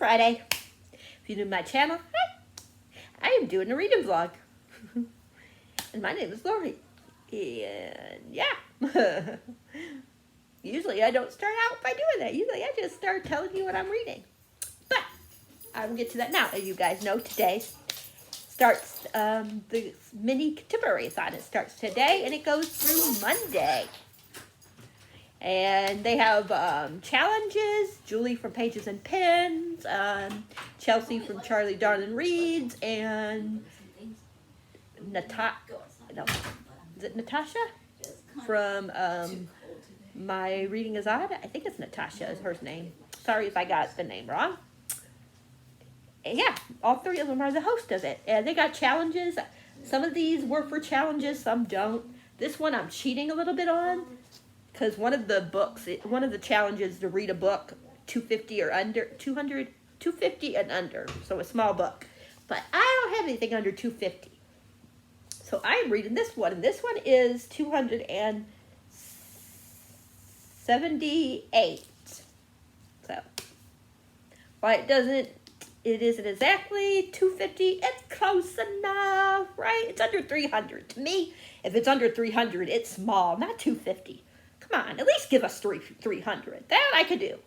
Friday. If you're new to my channel, hi. I am doing a reading vlog. And my name is Lori. And yeah. Usually I don't start out by doing that. Usually I just start telling you what I'm reading. But I will get to that now. As you guys know, today starts the mini Contemporathon. It starts today and it goes through Monday. And they have challenges. Julie from Pages and Pens, Chelsea from Charlie Darling Reads, and is it Natasha from My Reading is Odd? I think it's Natasha is her name. Sorry if I got the name wrong. And yeah, all three of them are the host of it. And they got challenges. Some of these work for challenges, some don't. This one I'm cheating a little bit on. Because one of the challenges to read a book 250 or under, 250 and under, so a small book. But I don't have anything under 250. So I'm reading this one, and this one is 278. So, while it isn't exactly 250, it's close enough, right? It's under 300. To me, if it's under 300, it's small, not 250. Come on, at least give us 300. That I could do.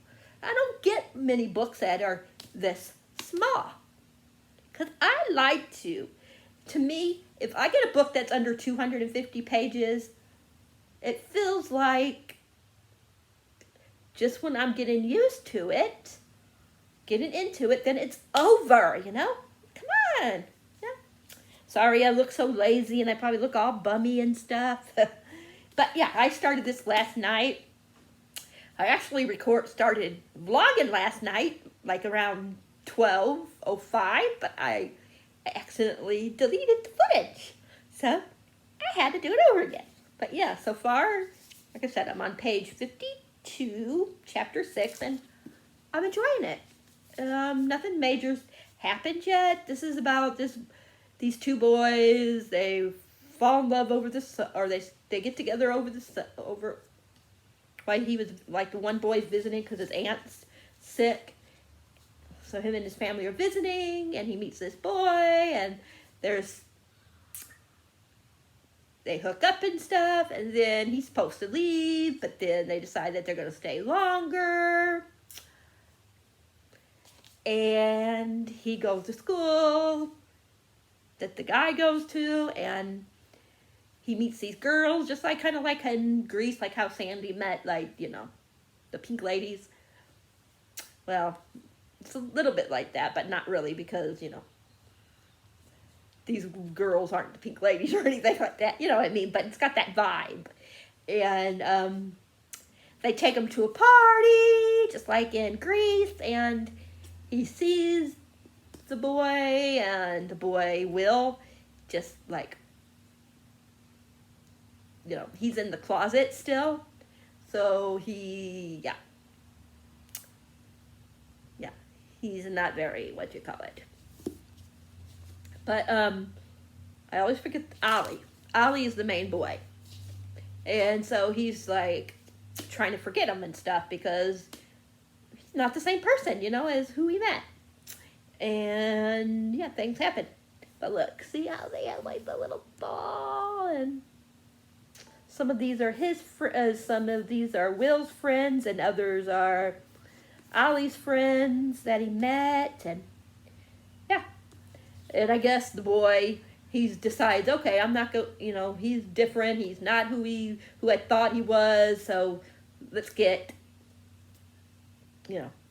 I don't get many books that are this small. Because I like to. To me, if I get a book that's under 250 pages, it feels like just when I'm getting used to it, getting into it, then it's over, you know? Come on. Yeah. Sorry I look so lazy and I probably look all bummy and stuff. But yeah, I started this last night. I actually started vlogging last night, like around 12:05, but I accidentally deleted the footage. So I had to do it over again. But yeah, so far, like I said, I'm on page 52, chapter 6, and I'm enjoying it. Nothing major's happened yet. This is about these two boys. They fall in love over this, or they get together over why he was, like, the one boy's visiting because his aunt's sick. So him and his family are visiting, and he meets this boy, and they hook up and stuff, and then he's supposed to leave, but then they decide that they're going to stay longer. And he goes to school that the guy goes to, and he meets these girls, just like, kind of like in Greece, like how Sandy met, like, you know, the pink ladies. Well, it's a little bit like that, but not really, because, you know, these girls aren't the pink ladies or anything like that, you know what I mean? But it's got that vibe. And they take him to a party, just like in Greece, and he sees the boy, and the boy will just, like, you know, he's in the closet still. So yeah, he's not very, what you call it. But I always forget Ollie. Ollie is the main boy. And so he's, like, trying to forget him and stuff because he's not the same person, you know, as who he met. And yeah, things happen. But look, see how they have, like, the little ball, and some of these are some of these are Will's friends, and others are Ollie's friends that he met, and yeah. And I guess the boy, he decides, okay, I'm not going, you know, he's different. He's not who I thought he was. So let's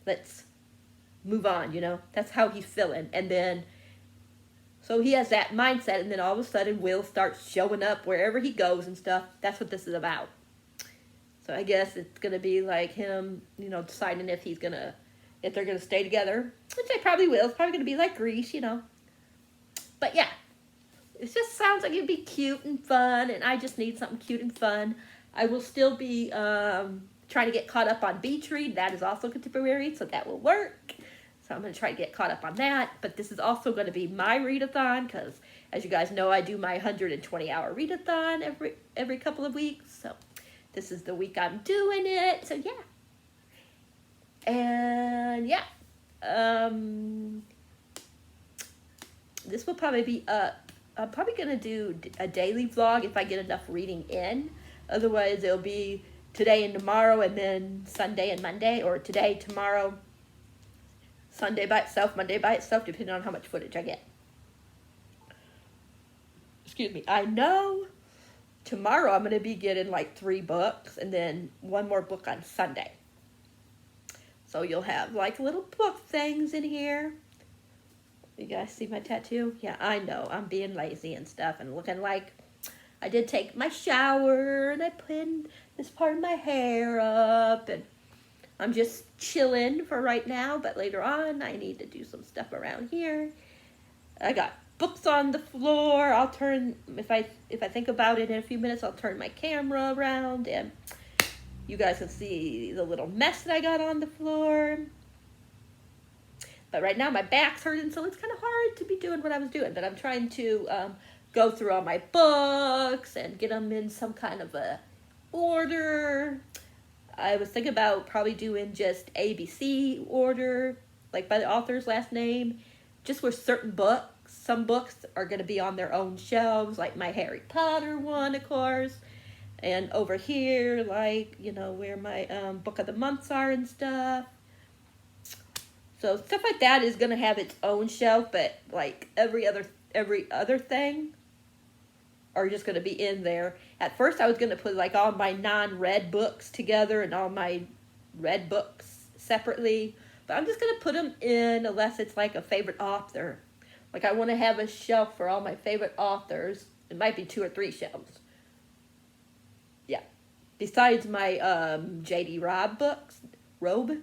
let's move on. You know, that's how he's feeling. And then, so he has that mindset, and then all of a sudden Will starts showing up wherever he goes and stuff. That's what this is about. So I guess it's going to be like him, you know, deciding if they're going to stay together, which they probably will. It's probably going to be like Grease, you know. But yeah, it just sounds like it'd be cute and fun, and I just need something cute and fun. I will still be trying to get caught up on Beach Read. That is also contemporary, so that will work. So I'm going to try to get caught up on that. But this is also going to be my readathon, because as you guys know, I do my 120-hour readathon every couple of weeks. So this is the week I'm doing it. So yeah. And yeah, This will probably be up. I'm probably going to do a daily vlog if I get enough reading in. Otherwise, it'll be today and tomorrow, and then Sunday and Monday, or today, tomorrow, Sunday by itself, Monday by itself, depending on how much footage I get. Excuse me. I know tomorrow I'm going to be getting like 3 books, and then 1 more book on Sunday. So you'll have like little book things in here. You guys see my tattoo? Yeah, I know. I'm being lazy and stuff and looking like I did take my shower and I pinned this part of my hair up, and I'm just chilling for right now, but later on I need to do some stuff around here. I got books on the floor. I'll turn, if I think about it in a few minutes, I'll turn my camera around and you guys can see the little mess that I got on the floor. But right now my back's hurting, so it's kind of hard to be doing what I was doing. But I'm trying to go through all my books and get them in some kind of a order. I was thinking about probably doing just ABC order, like by the author's last name, just with certain books. Some books are going to be on their own shelves, like my Harry Potter one, of course. And over here, like, you know, where my book of the months are and stuff. So stuff like that is going to have its own shelf, but like every other thing are just going to be in there. At first I was going to put like all my non-read books together and all my read books separately, but I'm just going to put them in unless it's like a favorite author. Like I want to have a shelf for all my favorite authors. It might be 2 or 3 shelves. Yeah. Besides my J.D. Robb books, Robe.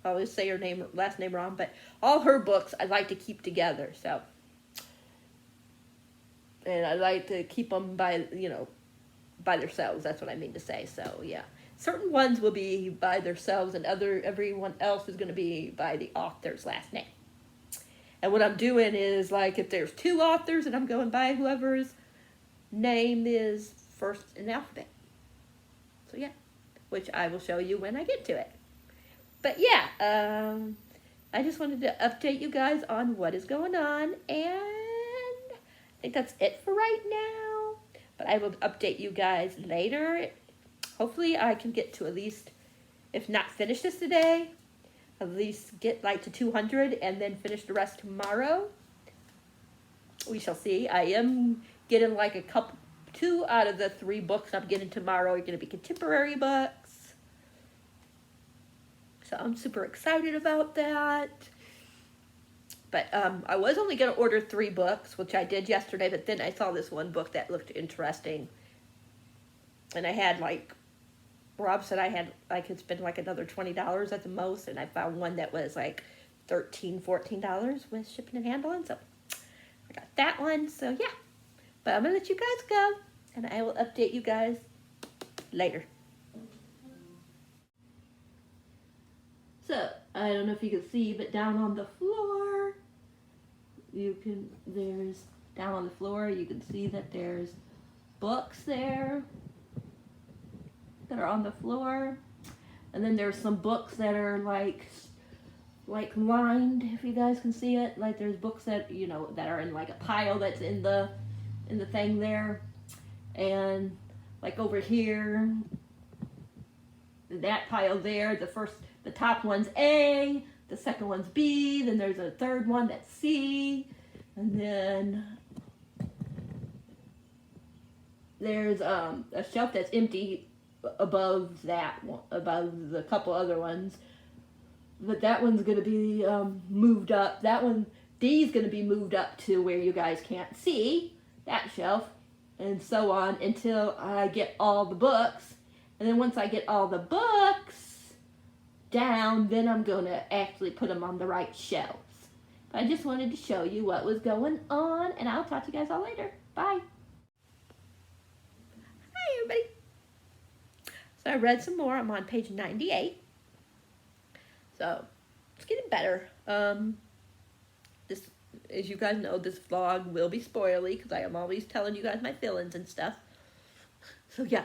I always say her last name wrong, but all her books I like to keep together. So, and I like to keep them by themselves. That's what I mean to say. So yeah, certain ones will be by themselves, and everyone else is going to be by the author's last name. And what I'm doing is, like, if there's 2 authors, and I'm going by whoever's name is first in the alphabet. So yeah, which I will show you when I get to it. But yeah, I just wanted to update you guys on what is going on, and I think that's it for right now. But I will update you guys later. Hopefully I can get to at least, if not finish this today, at least get like to 200 and then finish the rest tomorrow. We shall see. I am getting like 2 out of the 3 books I'm getting tomorrow are going to be contemporary books. So I'm super excited about that. But I was only going to order 3 books, which I did yesterday, but then I saw this one book that looked interesting. And I had like, Rob said I could spend like another $20 at the most, and I found one that was like $13, $14 with shipping and handling. So I got that one, so yeah. But I'm going to let you guys go, and I will update you guys later. So, I don't know if you can see, but down on the floor, down on the floor, you can see that there's books there that are on the floor. And then there's some books that are like lined, if you guys can see it. Like there's books that, that are in like a pile that's in the thing there. And like over here, that pile there, the top one's A, the second one's B, then there's a third one that's C, and then there's a shelf that's empty above that one, above the couple other ones, but that one's going to be moved up. D's going to be moved up to where you guys can't see that shelf, and so on until I get all the books. And then once I get all the books down, then I'm going to actually put them on the right shelves. But I just wanted to show you what was going on, and I'll talk to you guys all later. Bye. Hi, everybody. So I read some more. I'm on page 98. So it's getting better. This, as you guys know, this vlog will be spoily because I am always telling you guys my feelings and stuff. So yeah.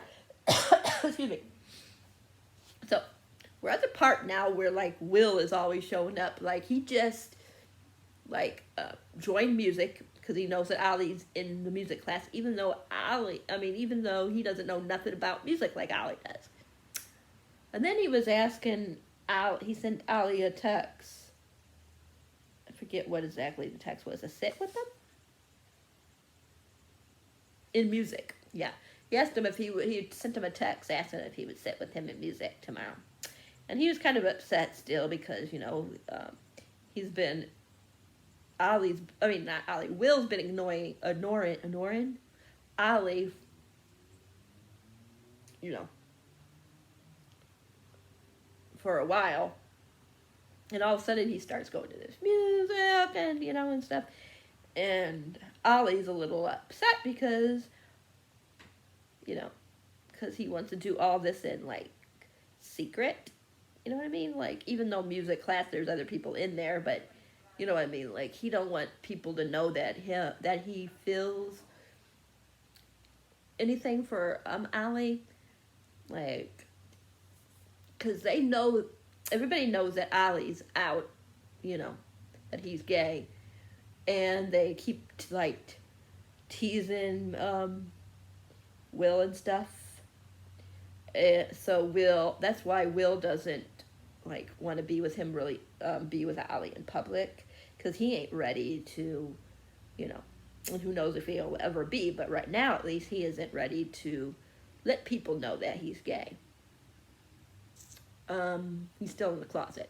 Excuse me. So we're at the part now where like Will is always showing up. Like he just like joined music because he knows that Ollie's in the music class, even though even though he doesn't know nothing about music like Ollie does. And then he was asking he sent Ollie a text. I forget what exactly the text was. To sit with them in music. Yeah, he asked him if he sent him a text asking if he would sit with him in music tomorrow, and he was kind of upset still because he's been not Ollie. Will's been ignoring Ollie, for a while. And all of a sudden he starts going to this music and, and stuff. And Ollie's a little upset because he wants to do all this in, like, secret. You know what I mean? Like, even though music class, there's other people in there, but, you know what I mean? Like, he don't want people to know that he feels anything for Ollie. Like, because everybody knows that Ollie's out, that he's gay. And they keep, like, teasing Will and stuff. So that's why Will doesn't, like, want to be with him really, be with Ollie in public. Because he ain't ready to, and who knows if he'll ever be. But right now, at least, he isn't ready to let people know that he's gay. He's still in the closet.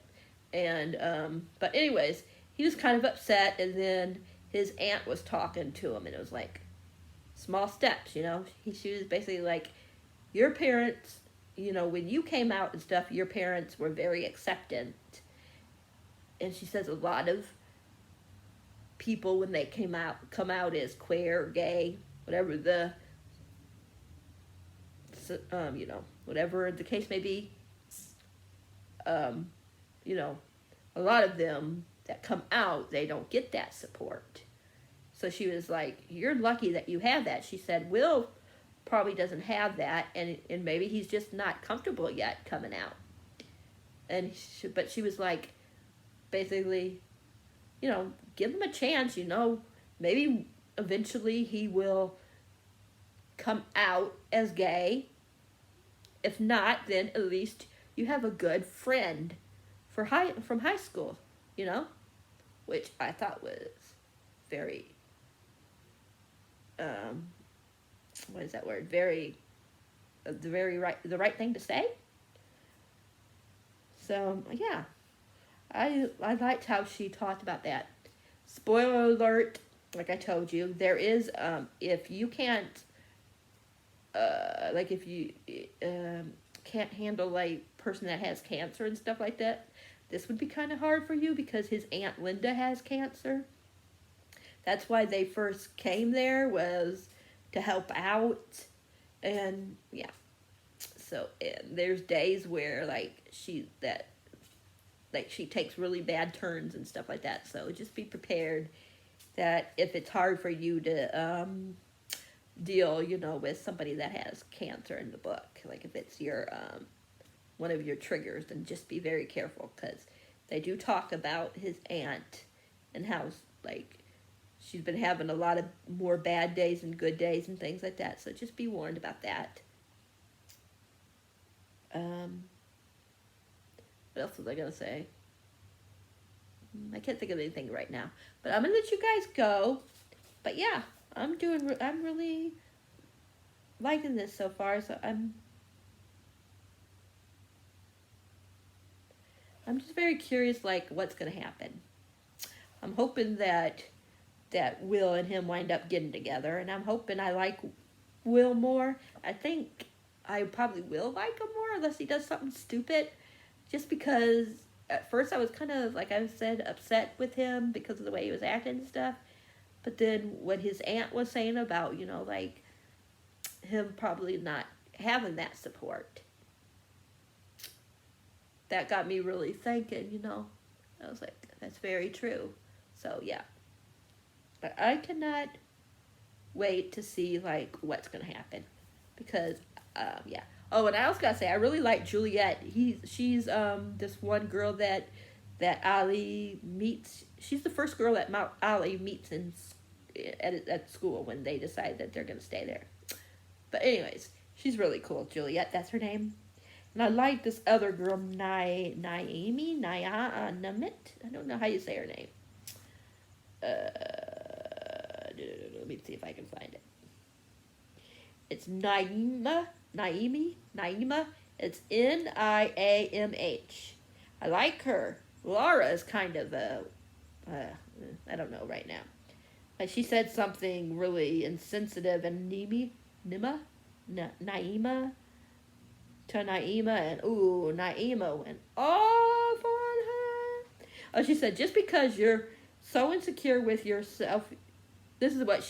And, but anyways, he was kind of upset, and then his aunt was talking to him, and it was like, small steps, She was basically like, your parents, when you came out and stuff, your parents were very acceptant. And she says a lot of people, when they come out as queer, gay, whatever whatever the case may be, a lot of them that come out, they don't get that support. So she was like, you're lucky that you have that. She said, Will probably doesn't have that, and maybe he's just not comfortable yet coming out. But she was like, basically, give him a chance, maybe eventually he will come out as gay. If not, then at least you have a good friend from high school, which I thought was very, what is that word? The right thing to say. So yeah, I liked how she talked about that. Spoiler alert, like I told you, there is if you can't if you can't handle like person that has cancer and stuff like that, this would be kind of hard for you because his Aunt Linda has cancer. That's why they first came there, was to help out. And yeah, so and there's days where she takes really bad turns and stuff like that. So just be prepared that if it's hard for you to deal, with somebody that has cancer in the book, like if it's your one of your triggers, then just be very careful, because they do talk about his aunt and how she's been having a lot of more bad days and good days and things like that. So just be warned about that. What else was I gonna say? I can't think of anything right now, but I'm gonna let you guys go. But yeah, I'm really liking this so far. So I'm just very curious, what's gonna happen. I'm hoping that Will and him wind up getting together, and I'm hoping I like Will more. I think I probably will like him more unless he does something stupid, just because at first I was kind of, like I said, upset with him because of the way he was acting and stuff. But then what his aunt was saying about, him probably not having that support, that got me really thinking, I was like, that's very true. So yeah. But I cannot wait to see, what's going to happen. Because, yeah. Oh, and I also gotta say, I really like Juliet. She's this one girl that Ali meets. She's the first girl that Ali meets at school when they decide that they're gonna stay there. But anyways, she's really cool. Juliet, that's her name. And I like this other girl, Naimi, Namit. I don't know how you say her name. Let me see if I can find it. It's Naima. It's Niamh. I like her. Laura is kind of I don't know right now. She said something really insensitive and Naima to Naima, and Naima went off on her. Oh, she said, just because you're so insecure with yourself, this is what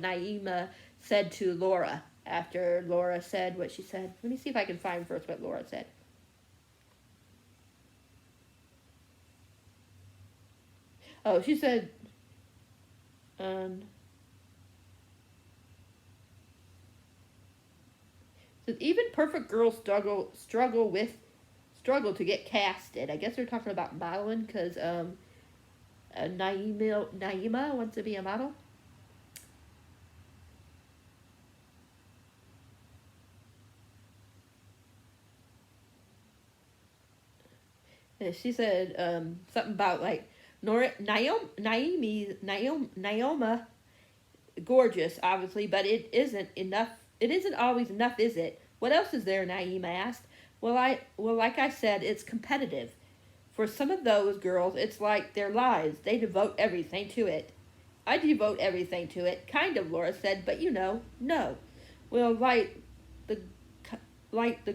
Naima said to Laura after Laura said what she said. Let me see if I can find first what Laura said. Oh, she said, even perfect girls struggle to get casted. I guess they're talking about modeling because Naima wants to be a model. And she said something about like Naoma, gorgeous, obviously, but it isn't enough. It isn't always enough, is it? What else is there? Naima asked. Well, like I said, it's competitive. For some of those girls, it's like their lives. They devote everything to it. I devote everything to it, kind of, Laura said, but no. Well, the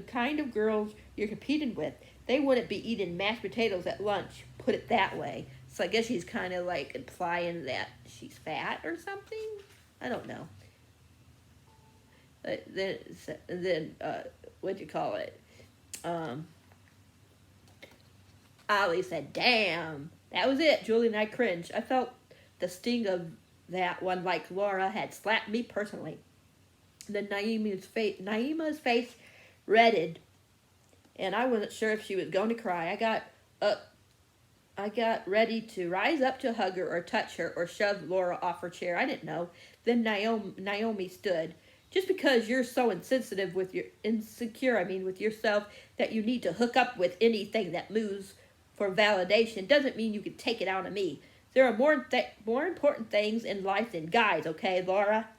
kind of girls you're competing with, they wouldn't be eating mashed potatoes at lunch, put it that way. So I guess she's kind of like implying that she's fat or something. I don't know. Then what'd you call it? Ali said, damn, that was it. Julie and I cringed. I felt the sting of that one like Laura had slapped me personally. Then Naima's face reddened, and I wasn't sure if she was going to cry. I got ready to rise up to hug her or touch her or shove Laura off her chair. I didn't know. Then Naomi stood. Just because you're so insecure with yourself that you need to hook up with anything that moves for validation doesn't mean you can take it out on me. There are more important things in life than guys, okay, Laura?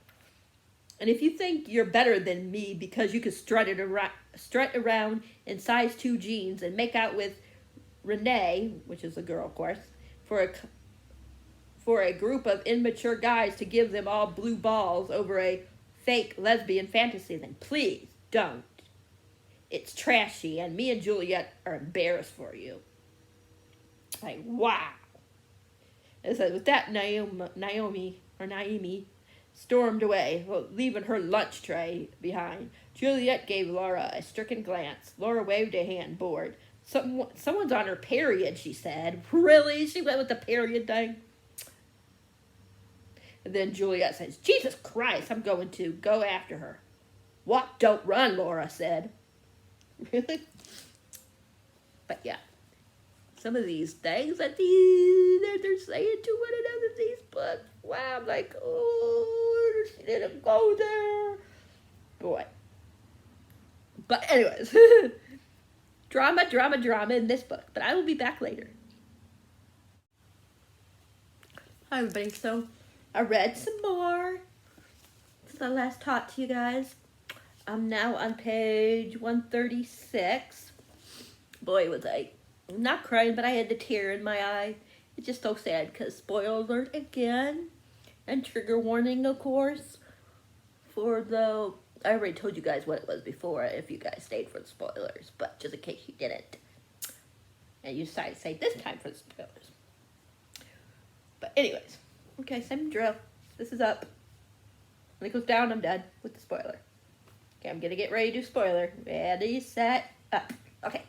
And if you think you're better than me because you can strut around in size 2 jeans and make out with Renee, which is a girl, of course, for a group of immature guys to give them all blue balls over a fake lesbian fantasy, then please don't. It's trashy, and me and Juliet are embarrassed for you. Like, wow. And so with that, Naomi stormed away, leaving her lunch tray behind. Juliet gave Laura a stricken glance. Laura waved a hand, bored. Someone's on her period, she said. Really? She went with the period thing? And then Juliet says, Jesus Christ, I'm going to go after her. Walk, don't run, Laura said. Really? But yeah. Some of these things that they're saying to one another, these books. Wow, I'm like, oh, she didn't go there. Boy. But anyways, drama in this book. But I will be back later. Hi, everybody. So I read some more since I last talked to you guys. I'm now on page 136. Boy, was I not crying, but I had a tear in my eye. It's just so sad because spoiler alert again. And trigger warning, of course. I already told you guys what it was before if you guys stayed for the spoilers. But just in case you didn't. And you decided to stay this time for the spoilers. But anyways. Okay, same drill. This is up. When it goes down, I'm done with the spoiler. Okay, I'm going to get ready to do spoiler. Ready, set, up. Okay.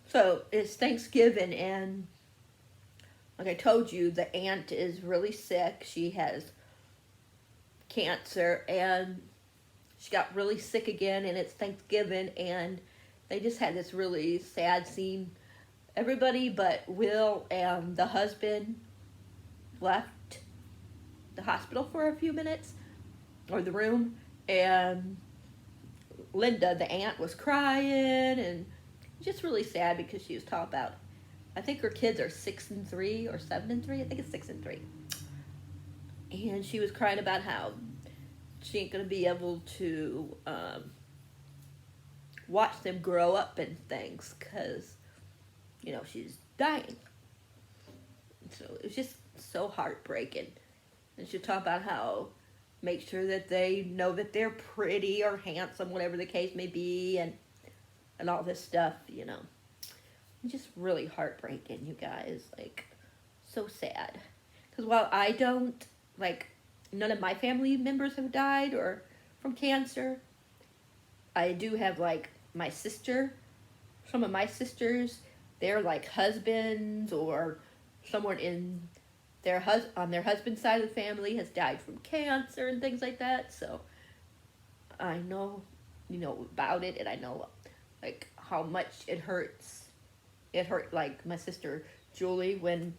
So, it's Thanksgiving, and like I told you, the aunt is really sick. She has cancer, and she got really sick again, and it's Thanksgiving, and they just had this really sad scene. Everybody but Will and the husband left the hospital for a few minutes, or the room, and Linda, the aunt, was crying, and just really sad because she was talking about, I think her kids are 6 and 3 or 7 and 3. I think it's 6 and 3. And she was crying about how she ain't gonna be able to watch them grow up and things, because, you know, she's dying. So it was just so heartbreaking. And she talked about how make sure that they know that they're pretty or handsome, whatever the case may be, and all this stuff, you know. Just really heartbreaking, you guys. Like, so sad. Because while I don't, like, none of my family members have died or from cancer, I do have, like, my sister, some of my sisters, their, like, husbands or someone in their on their husband's side of the family has died from cancer and things like that. So I know, you know, about it, and I know, like, how much it hurts. It hurt, like, my sister Julie, when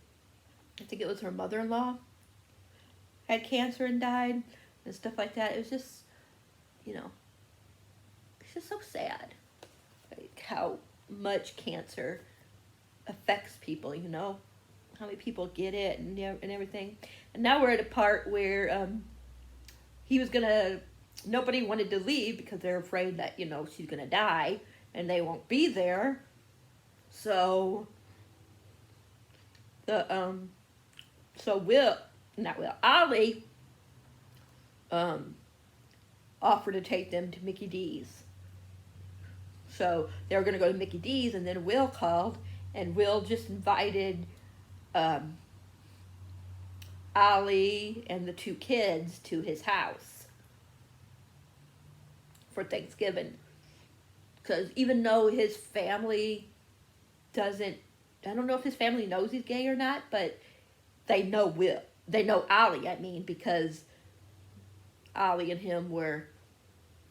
I think it was her mother-in-law had cancer and died and stuff like that. It was just, you know, it's just so sad, like, how much cancer affects people, you know, how many people get it and everything. And now we're at a part where nobody wanted to leave because they're afraid that, you know, she's gonna die and they won't be there. So Ollie offered to take them to Mickey D's. So they were going to go to Mickey D's, and then Will called, and Will just invited Ollie and the 2 kids to his house for Thanksgiving. Because even though his family doesn't, I don't know if his family knows he's gay or not, but they know Ollie, I mean, because Ollie and him were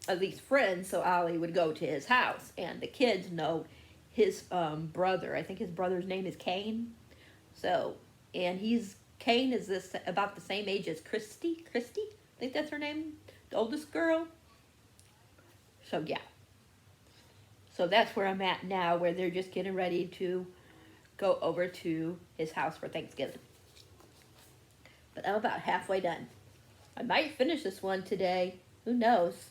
at least friends, so Ollie would go to his house, and the kids know his brother. I think his brother's name is Kane. So, and Kane is about the same age as Christy, I think that's her name, the oldest girl. So yeah. So that's where I'm at now, where they're just getting ready to go over to his house for Thanksgiving. But I'm about halfway done. I might finish this one today. Who knows?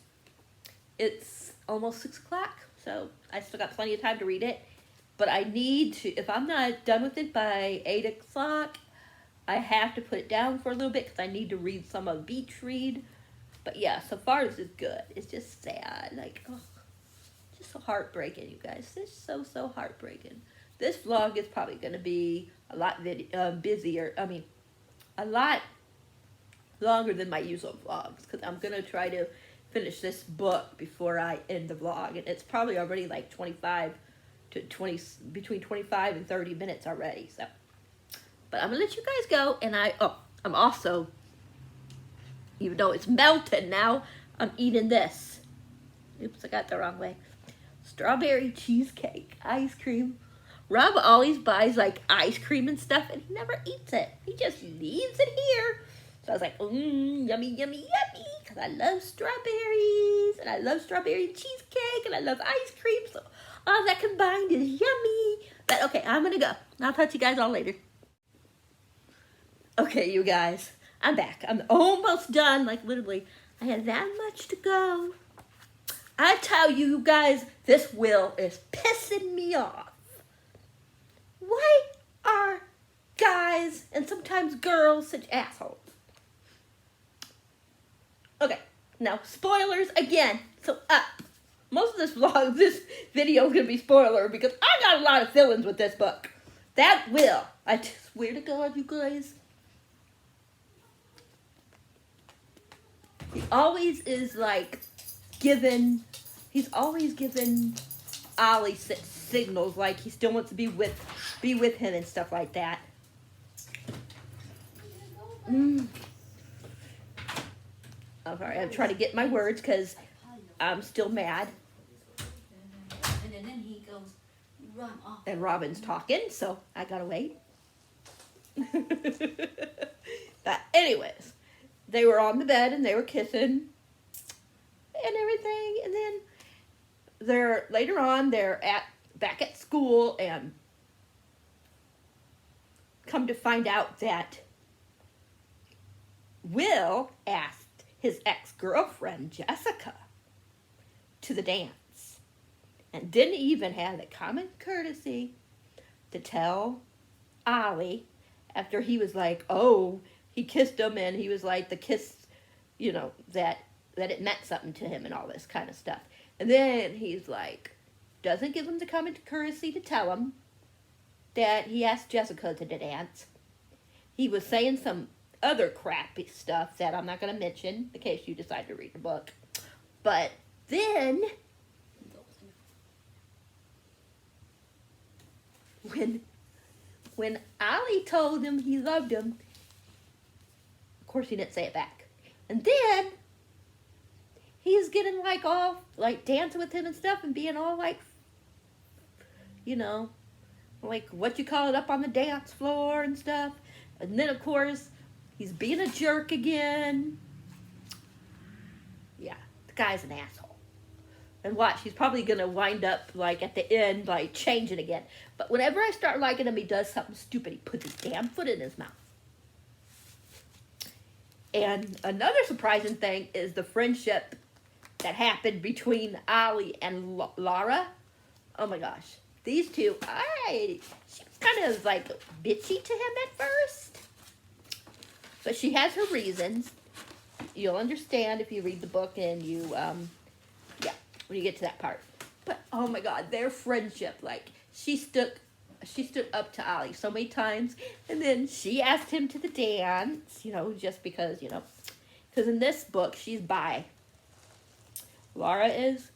It's almost 6 o'clock, so I still got plenty of time to read it. But I need to, if I'm not done with it by 8 o'clock, I have to put it down for a little bit because I need to read some of Beach Read. But yeah, so far this is good. It's just sad. Like, oh. So heartbreaking, you guys. It's so heartbreaking. This vlog is probably going to be a lot busier. I mean, a lot longer than my usual vlogs, because I'm going to try to finish this book before I end the vlog, and it's probably already like 25 to 20, between 25 and 30 minutes already. So, but I'm gonna let you guys go, and I'm also, even though it's melted now, I'm eating this. Oops, I got it the wrong way. Strawberry cheesecake ice cream. Rob always buys like ice cream and stuff, and he never eats it. He just leaves it here. So I was like, yummy, yummy, yummy, because I love strawberries, and I love strawberry cheesecake, and I love ice cream, so all that combined is yummy. But okay, I'm gonna go. I'll talk to you guys all later. Okay, you guys, I'm back. I'm almost done, like literally. I had that much to go. I tell you guys, this Will is pissing me off. Why are guys and sometimes girls such assholes? Okay, now spoilers again. So most of this video is gonna be spoiler because I got a lot of feelings with this book. That Will, I swear to God, you guys. He always is like he's always given Ollie signals like he still wants to be with him and stuff like that. I'm sorry, I'm trying to get my words because I'm still mad. And then he goes, run off. And Robin's talking, so I gotta wait. But anyways, they were on the bed and they were kissing and everything, and then later on they're back at school, and come to find out that Will asked his ex-girlfriend Jessica to the dance and didn't even have the common courtesy to tell Ollie after he was like, oh, he kissed him, and he was like, the kiss, you know, that it meant something to him and all this kind of stuff. And then he's like, doesn't give him the common courtesy to tell him that he asked Jessica to dance. He was saying some other crappy stuff that I'm not going to mention in case you decide to read the book. But then, when Ollie told him he loved him, of course he didn't say it back. And then he's getting like all like dancing with him and stuff and being all like, you know, like what you call it, up on the dance floor and stuff. And then of course he's being a jerk again. Yeah, the guy's an asshole. And watch, he's probably gonna wind up like at the end like changing again. But whenever I start liking him, he does something stupid. He puts his damn foot in his mouth. And another surprising thing is the friendship that happened between Ollie and Laura. Oh my gosh. These two, she was kind of like bitchy to him at first. But she has her reasons. You'll understand if you read the book and you, yeah, when you get to that part. But oh my God, their friendship, like she stood up to Ollie so many times, and then she asked him to the dance, you know, just because, you know, because in this book she's bi. Laura is,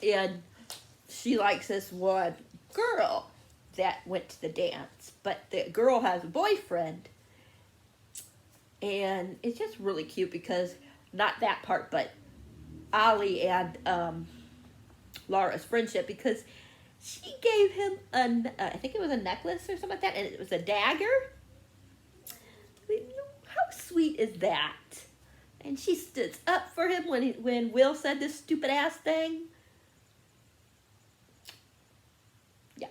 and she likes this one girl that went to the dance, but the girl has a boyfriend, and it's just really cute because, not that part, but Ollie and Laura's friendship, because she gave him I think it was a necklace or something like that, and it was a dagger. I mean, how sweet is that? And she stood up for him when Will said this stupid ass thing. Yeah.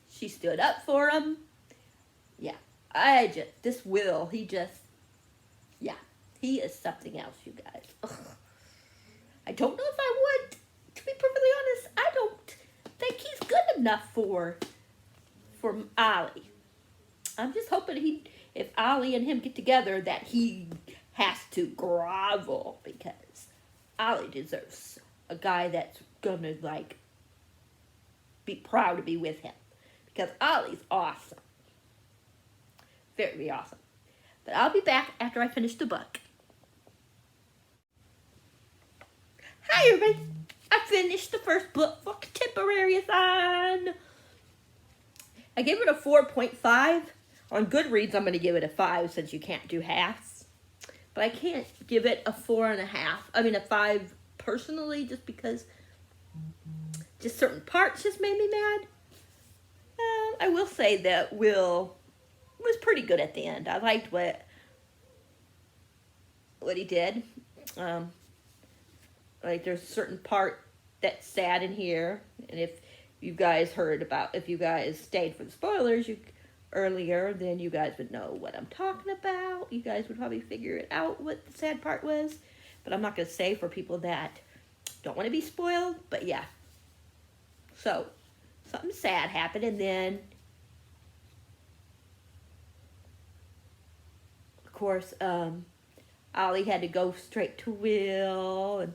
She stood up for him. Yeah. This Will, yeah, he is something else, you guys. Ugh. I don't know if I would, to be perfectly honest, I don't think he's good enough for Ollie. I'm just hoping if Ollie and him get together, that he has to grovel, because Ollie deserves a guy that's gonna like be proud to be with him, because Ollie's awesome. Very awesome. But I'll be back after I finish the book. Hi everybody! I finished the first book for Contemporathon. I gave it a 4.5. On Goodreads, I'm going to give it a 5 since you can't do halves. But I can't give it a 4.5. I mean a 5 personally, just because just certain parts just made me mad. I will say that Will was pretty good at the end. I liked what he did. Like there's a certain part that's sad in here, and if you guys stayed for the spoilers earlier, then you guys would know what I'm talking about. You guys would probably figure it out what the sad part was, but I'm not going to say for people that don't want to be spoiled. But yeah, so something sad happened, and then of course Ollie had to go straight to Will, and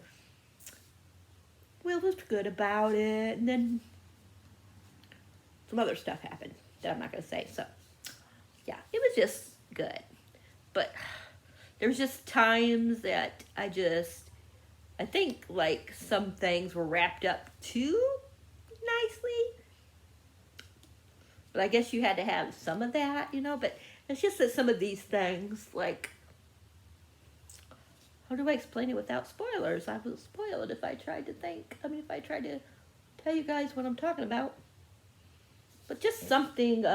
Will was good about it, and then some other stuff happened that I'm not going to say. So yeah, it was just good, but there was just times that I think like some things were wrapped up too nicely, but I guess you had to have some of that, you know. But it's just that some of these things, like how do I explain it without spoilers? I will spoil it if I tried to if I tried to tell you guys what I'm talking about. But just something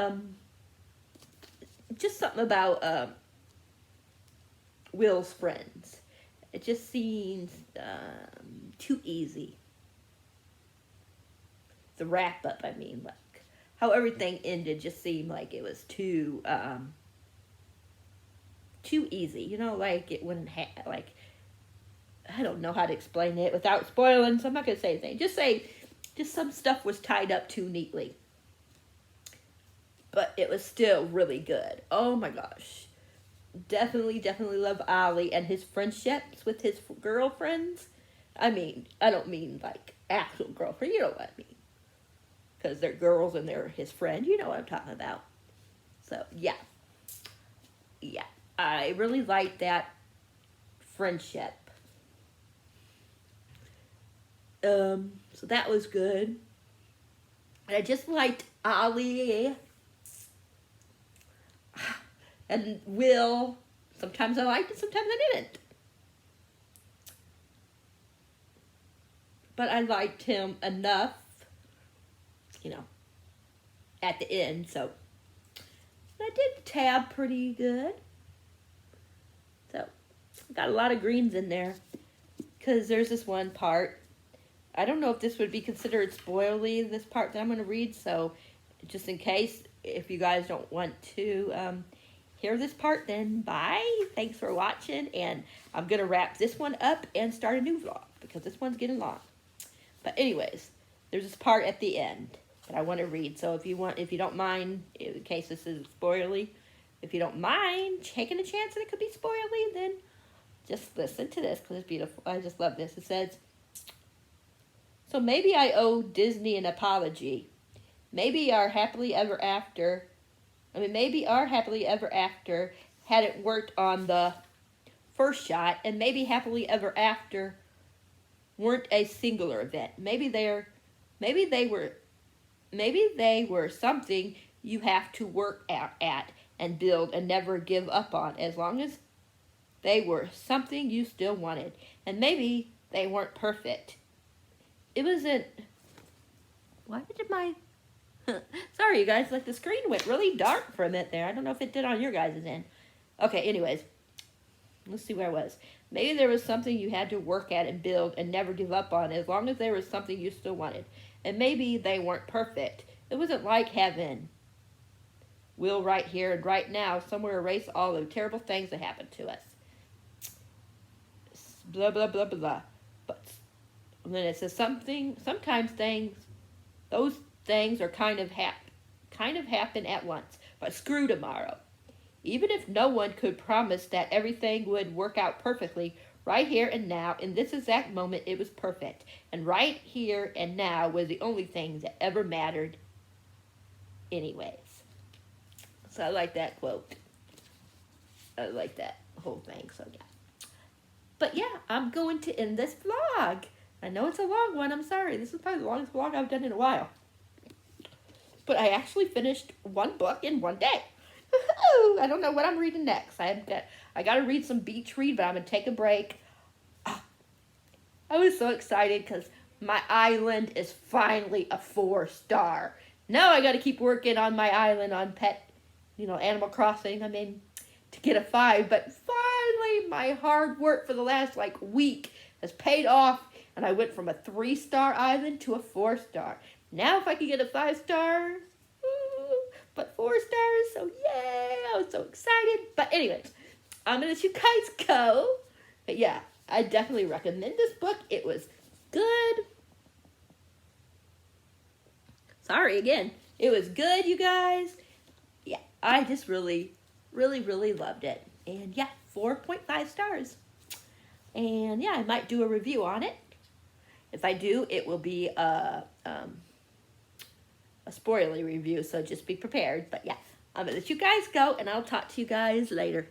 about Will's friends. It just seems too easy. The wrap up, I mean, like how everything ended just seemed like it was too easy. You know, like it wouldn't have, like, I don't know how to explain it without spoiling, so I'm not going to say anything. Just some stuff was tied up too neatly. But it was still really good. Oh my gosh. Definitely love Ollie and his friendships with his girlfriends. I mean, I don't mean like actual girlfriend, you know what I mean. Because they're girls and they're his friend, you know what I'm talking about. So, yeah. Yeah. I really like that friendship. So that was good. And I just liked Ollie and Will. Sometimes I liked it, sometimes I didn't. But I liked him enough, you know, at the end. So I did tab pretty good. So got a lot of greens in there. Because there's this one part. I don't know if this would be considered spoily, this part that I'm going to read. So just in case, if you guys don't want to hear this part, then bye. Thanks for watching, and I'm gonna wrap this one up and start a new vlog because this one's getting long. But anyways, there's this part at the end that I want to read. So if you don't mind, in case this is spoilery, if you don't mind taking a chance that it could be spoilery, then just listen to this because it's beautiful. I just love this. It says, "So maybe I owe Disney an apology. Maybe our happily ever after hadn't worked on the first shot, and maybe happily ever after weren't a singular event. Maybe they were something you have to work at and build and never give up on, as long as they were something you still wanted. And maybe they weren't perfect. It wasn't..." Why did my... Sorry, you guys. Like, the screen went really dark for a minute there. I don't know if it did on your guys' end. Okay, anyways. Let's see where I was. "Maybe there was something you had to work at and build and never give up on, as long as there was something you still wanted. And maybe they weren't perfect. It wasn't like having Will right here and right now somewhere erase all the terrible things that happened to us. Blah, blah, blah, blah, blah. But then it says sometimes those things are kind of happen at once. But screw tomorrow. Even if no one could promise that everything would work out perfectly, right here and now, in this exact moment, it was perfect. And right here and now was the only thing that ever mattered anyways." So I like that quote. I like that whole thing, so yeah. But yeah, I'm going to end this vlog. I know it's a long one, I'm sorry. This is probably the longest vlog I've done in a while. But I actually finished one book in one day. I don't know what I'm reading next. I got to read some beach read, but I'm going to take a break. I was so excited because my island is finally a 4-star. Now I got to keep working on my island on Animal Crossing. I mean, to get a 5. But finally, my hard work for the last week has paid off, and I went from a 3-star island to a 4-star. Now if I could get a 5 stars, but 4 stars, so yay, I was so excited. But anyways, I'm going to let you guys go. But yeah, I definitely recommend this book. It was good. Sorry again. It was good, you guys. Yeah, I just really, really, really loved it. And yeah, 4.5 stars. And yeah, I might do a review on it. If I do, it will be a spoilery review, so just be prepared. But yeah, I'm going to let you guys go, and I'll talk to you guys later.